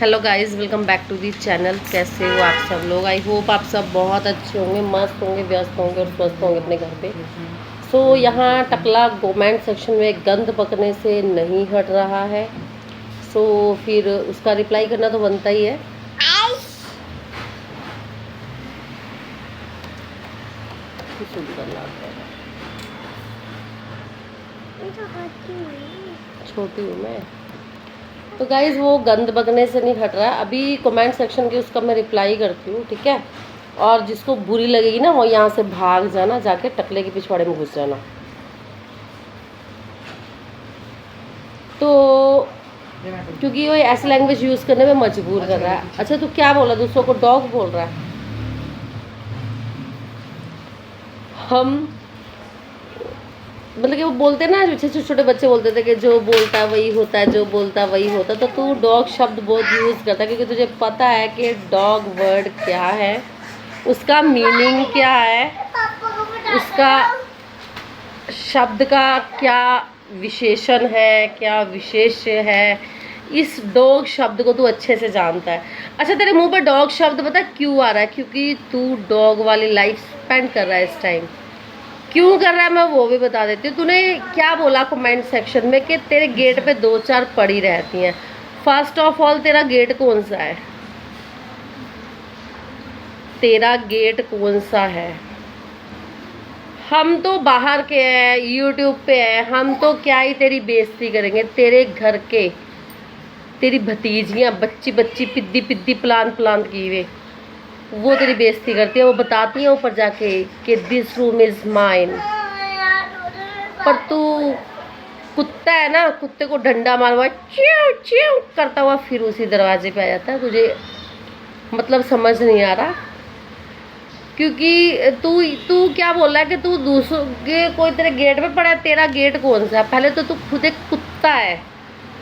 Hello guys, welcome back to the channel. कैसे हो आप सब लोग? आई होप आप सब बहुत अच्छे होंगे, मस्त होंगे, व्यस्त होंगे और स्वस्थ होंगे अपने घर पे। यहाँ टकला कमेंट सेक्शन में गंद बकने से नहीं हट रहा है। फिर उसका रिप्लाई करना तो बनता ही है। छोटी हूँ मैं तो गाइज़ वो गंद बकने से नहीं हट रहा है। अभी कमेंट सेक्शन की उसका मैं रिप्लाई करती हूँ, ठीक है। और जिसको बुरी लगेगी ना वो यहाँ से भाग जाना, जाके टकले के पिछवाड़े में घुस जाना। तो क्योंकि वो ऐसी लैंग्वेज यूज़ करने में मजबूर कर रहा है। अच्छा, तू क्या बोला? दूसरों को डॉग बोल रहा है। हम मतलब कि वो बोलते ना, छोटे छोटे बच्चे बोलते थे कि जो बोलता है वही होता है, जो बोलता है वही होता है। तो तू डॉग शब्द बहुत यूज़ करता है क्योंकि तुझे पता है कि डॉग वर्ड क्या है, उसका मीनिंग क्या है, उसका शब्द का क्या विशेषण है, क्या विशेष्य है। इस डॉग शब्द को तू अच्छे से जानता है। अच्छा, तेरे मुंह पर डॉग शब्द पता क्यों आ रहा है? क्योंकि तू डॉग वाली लाइफ स्पेंड कर रहा है इस टाइम। क्यों कर रहा है मैं वो भी बता देती हूँ। तूने क्या बोला कमेंट सेक्शन में कि तेरे गेट पे 2-4 पड़ी रहती हैं। फर्स्ट ऑफ ऑल, तेरा गेट कौन सा है? तेरा गेट कौन सा है? हम तो बाहर के हैं, यूट्यूब पे हैं, हम तो क्या ही तेरी बेइज्जती करेंगे। तेरे घर के तेरी भतीजियाँ बच्ची बच्ची पिद्दी पिद्दी प्लान प्लान की हुए वो तेरी बेइज्जती करती है। वो बताती हैं ऊपर जाके कि दिस रूम इज माइन। पर तू कुत्ता है ना, कुत्ते को डंडा मारवा च्यों च्यों करता हुआ फिर उसी दरवाजे पे आ जाता है। तुझे मतलब समझ नहीं आ रहा। क्योंकि तू तू क्या बोल रहा है कि तू दूसरों के कोई तेरे गेट पे पड़ा है। तेरा गेट कौन सा है? पहले तो तू खुद एक कुत्ता है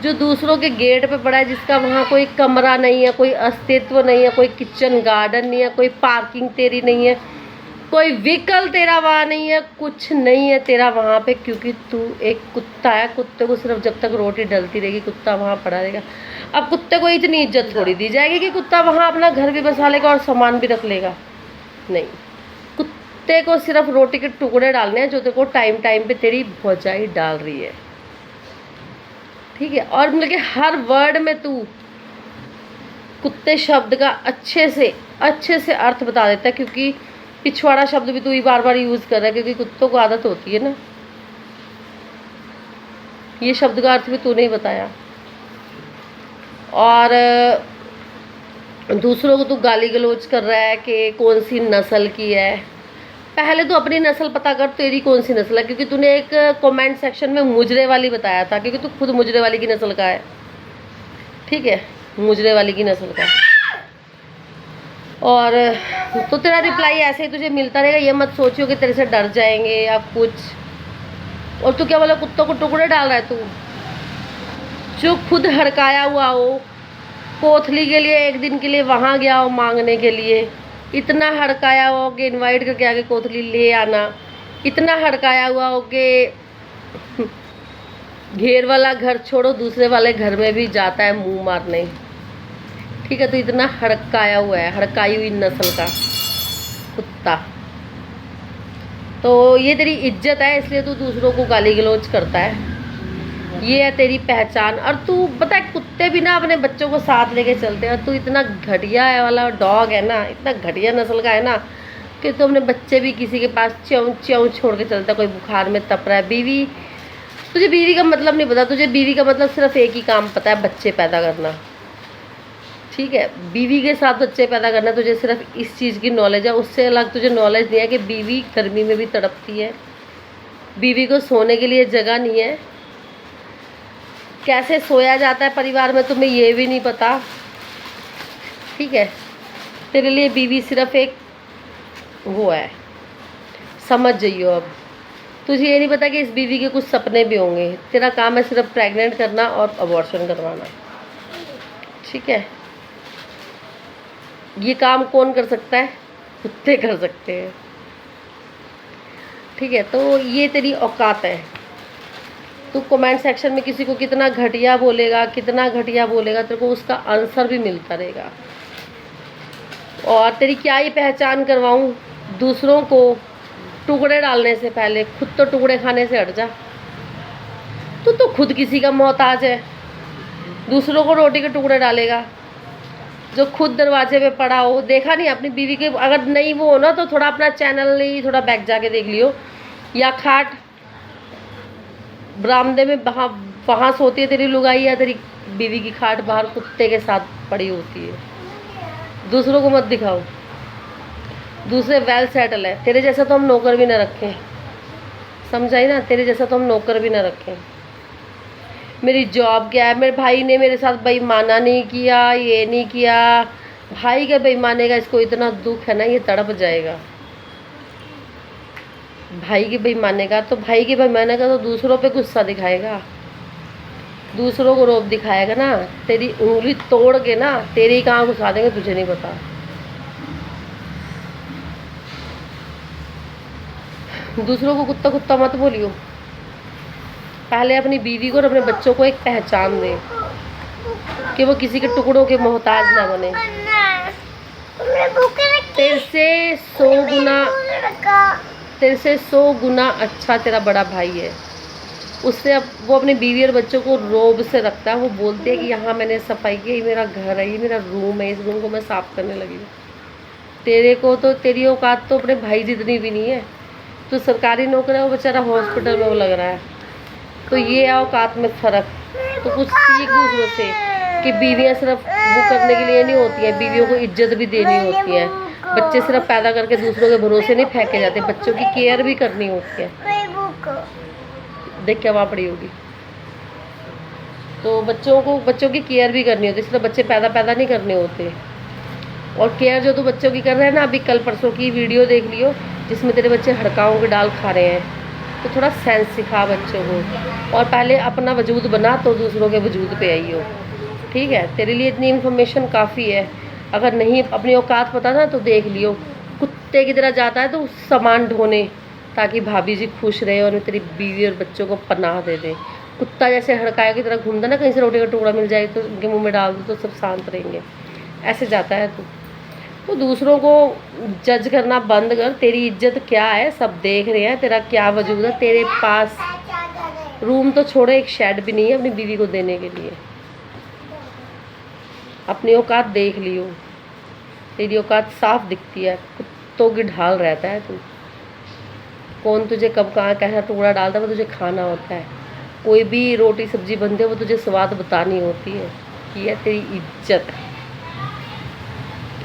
जो दूसरों के गेट पे पड़ा है, जिसका वहाँ कोई कमरा नहीं है, कोई अस्तित्व नहीं है, कोई किचन गार्डन नहीं है, कोई पार्किंग तेरी नहीं है, कोई व्हीकल तेरा वहाँ नहीं है, कुछ नहीं है तेरा वहाँ पे। क्योंकि तू एक कुत्ता है। कुत्ते को सिर्फ जब तक रोटी डलती रहेगी कुत्ता वहाँ पड़ा रहेगा। अब कुत्ते को इतनी इज्जत थोड़ी दी जाएगी कि कुत्ता वहाँ अपना घर भी बसा लेगा और सामान भी रख लेगा। नहीं, कुत्ते को सिर्फ रोटी के टुकड़े डालने हैं जो तेरे को टाइम टाइम पे तेरी भौजाई डाल रही है, ठीक है। और मतलब कि हर वर्ड में तू कुत्ते शब्द का अच्छे से अर्थ बता देता है। क्योंकि पिछवाड़ा शब्द भी तू ही बार बार यूज़ कर रहा है, क्योंकि कुत्तों को आदत होती है ना। ये शब्द का अर्थ भी तू नहीं बताया। और दूसरों को तू गाली गलौज कर रहा है कि कौन सी नस्ल की है। पहले तो अपनी नस्ल पता कर, तेरी कौन सी नस्ल है। क्योंकि तूने एक कमेंट सेक्शन में मुजरे वाली बताया था, क्योंकि तू खुद मुजरे वाली की नस्ल का है, ठीक है, मुजरे वाली की नस्ल का। और तो तेरा रिप्लाई ऐसे ही तुझे मिलता रहेगा। ये मत सोचियो कि तेरे से डर जाएंगे या कुछ। और तू क्या बोला? कुत्तों को टुकड़े डाल रहा है तू, जो खुद हड़काया हुआ हो, कोथली के लिए एक दिन के लिए वहाँ गया हो मांगने के लिए, इतना हड़काया हुआ हो कि इनवाइट करके आगे कोथली ले आना, इतना हड़काया हुआ हो कि घेर वाला घर छोड़ो दूसरे वाले घर में भी जाता है मुंह मारने, ठीक है। तो इतना हड़काया हुआ है, हड़काई हुई नस्ल का कुत्ता। तो ये तेरी इज्जत है, इसलिए तू दूसरों को गाली गलौज करता है। ये है तेरी पहचान। और तू पता है, कुत्ते भी ना अपने बच्चों को साथ लेके चलते हैं। तू इतना घटिया है वाला डॉग है ना, इतना घटिया नस्ल का है ना, कि तू अपने बच्चे भी किसी के पास च्यों च्यों छोड़ के चलता है। कोई बुखार में तप रहा है, बीवी, तुझे बीवी का मतलब नहीं पता। तुझे बीवी का मतलब सिर्फ एक ही काम पता है, बच्चे पैदा करना, ठीक है। बीवी के साथ बच्चे पैदा करना, तुझे सिर्फ इस चीज़ की नॉलेज है। उससे अलग तुझे नॉलेज नहीं है कि बीवी गर्मी में भी तड़पती है, बीवी को सोने के लिए जगह नहीं है, कैसे सोया जाता है परिवार में तुम्हें ये भी नहीं पता, ठीक है। तेरे लिए बीवी सिर्फ एक वो है, समझ जाइयो। अब तुझे ये नहीं पता कि इस बीवी के कुछ सपने भी होंगे। तेरा काम है सिर्फ प्रेग्नेंट करना और अबॉर्शन करवाना, ठीक है। ये काम कौन कर सकता है? कुत्ते कर सकते हैं, ठीक है। तो ये तेरी औकात है। तू कमेंट सेक्शन में किसी को कितना घटिया बोलेगा, कितना घटिया बोलेगा, तेरे को उसका आंसर भी मिलता रहेगा। और तेरी क्या ही पहचान करवाऊँ दूसरों को टुकड़े डालने से पहले, खुद तो टुकड़े खाने से हट जा। तू तो खुद किसी का मोहताज है, दूसरों को रोटी के टुकड़े डालेगा। जो खुद दरवाजे पे पड़ा हो, देखा नहीं अपनी बीवी के, अगर नहीं वो हो ना तो थोड़ा अपना चैनल नहीं थोड़ा बैक जाके देख लियो, या खाट बरामदे में वहाँ सोती है तेरी लुगाई, या तेरी बीवी की खाट बाहर कुत्ते के साथ पड़ी होती है। दूसरों को मत दिखाओ, दूसरे वेल सेटल है। तेरे जैसा तो हम नौकर भी ना रखें, समझाई ना, तेरे जैसा तो हम नौकर भी ना रखें। मेरी जॉब क्या है, मेरे भाई ने मेरे साथ बेईमाना नहीं किया, ये नहीं किया। भाई का बेईमाने का इसको इतना दुख है ना, ये तड़प जाएगा। भाई के बेईमाने का तो दूसरों पे गुस्सा दिखाएगा, दूसरों को रोब दिखाएगा ना, तेरी उंगली तोड़ के ना तेरी कहाँ घुसा देंगे तुझे नहीं पता। दूसरों को कुत्ता कुत्ता मत बोलियो, पहले अपनी बीवी को और अपने बच्चों को एक पहचान दे कि वो किसी के टुकड़ों के मोहताज ना बने। तेरे से 100 गुना अच्छा तेरा बड़ा भाई है। उससे अब वो अपनी बीवी और बच्चों को रोब से रखता है। वो बोलते हैं कि यहाँ मैंने सफाई की, ये मेरा घर है, ये मेरा रूम है, इस रूम को मैं साफ़ करने लगी हूँ। तेरे को तो तेरी औकात तो अपने भाई जितनी भी नहीं है। तो सरकारी नौकर है, वो बेचारा हॉस्पिटल में वो लग रहा है। तो ये औकात में फ़र्क। तो कुछ सीख दूसरों से कि बीवियाँ सिर्फ वो करने के लिए नहीं होती हैं, बीवियों को इज्जत भी देनी होती है। बच्चे सिर्फ पैदा करके दूसरों के भरोसे नहीं फेंके जाते, बच्चों की केयर भी करनी होती है। देख क्या वहाँ पड़ी होगी। तो बच्चों की केयर भी करनी होती है, सिर्फ बच्चे पैदा नहीं करने होते। और केयर जो तू बच्चों की कर रहा है ना, अभी कल परसों की वीडियो देख लियो जिसमें तेरे बच्चे हड़काओं के डाल खा रहे हैं। तो थोड़ा सेंस सिखा बच्चों को, और पहले अपना वजूद बना तो दूसरों के वजूद पे आई हो। ठीक है, तेरे लिए इतनी इन्फॉर्मेशन काफ़ी है। अगर नहीं अपनी औकात पता ना तो देख लियो, कुत्ते की तरह जाता है तो सामान ढोने, ताकि भाभी जी खुश रहे और तेरी बीवी और बच्चों को पनाह दे दे। कुत्ता जैसे हड़काए की तरह घूमता ना, कहीं से रोटी का टुकड़ा मिल जाए तो उनके मुंह में डाल दो तो सब शांत रहेंगे, ऐसे जाता है तू। तो दूसरों को जज करना बंद कर। तेरी इज्जत क्या है सब देख रहे हैं, तेरा क्या वजूद है। तेरे पास रूम तो छोड़े, एक शेड भी नहीं है अपनी बीवी को देने के लिए। अपनी औकात देख लियो, तेरी औकात साफ दिखती है, कुत्तों की ढाल रहता है तू। कौन तुझे कब कहाँ कैसा टुकड़ा डालता है वो तुझे खाना होता है। कोई भी रोटी सब्जी बनती है वो तुझे स्वाद बतानी होती है। ये है तेरी इज्जत,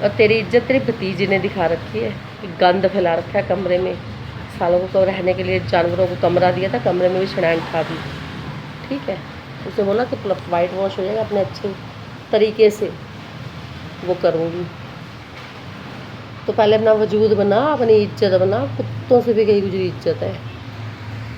और तेरी इज्जत तेरी भतीजी ने दिखा रखी है। गंद फैला रखा है कमरे में। सालों को रहने के लिए जानवरों को कमरा दिया था, कमरे में भी शनान खा दी। ठीक है, उसे बोला कि वाइट वॉश हो जाएगा, अपने अच्छे तरीके से वो करूँगी। तो पहले अपना वजूद बना, अपनी इज्जत बना। कुत्तों से भी गई गुजरी इज्जत है।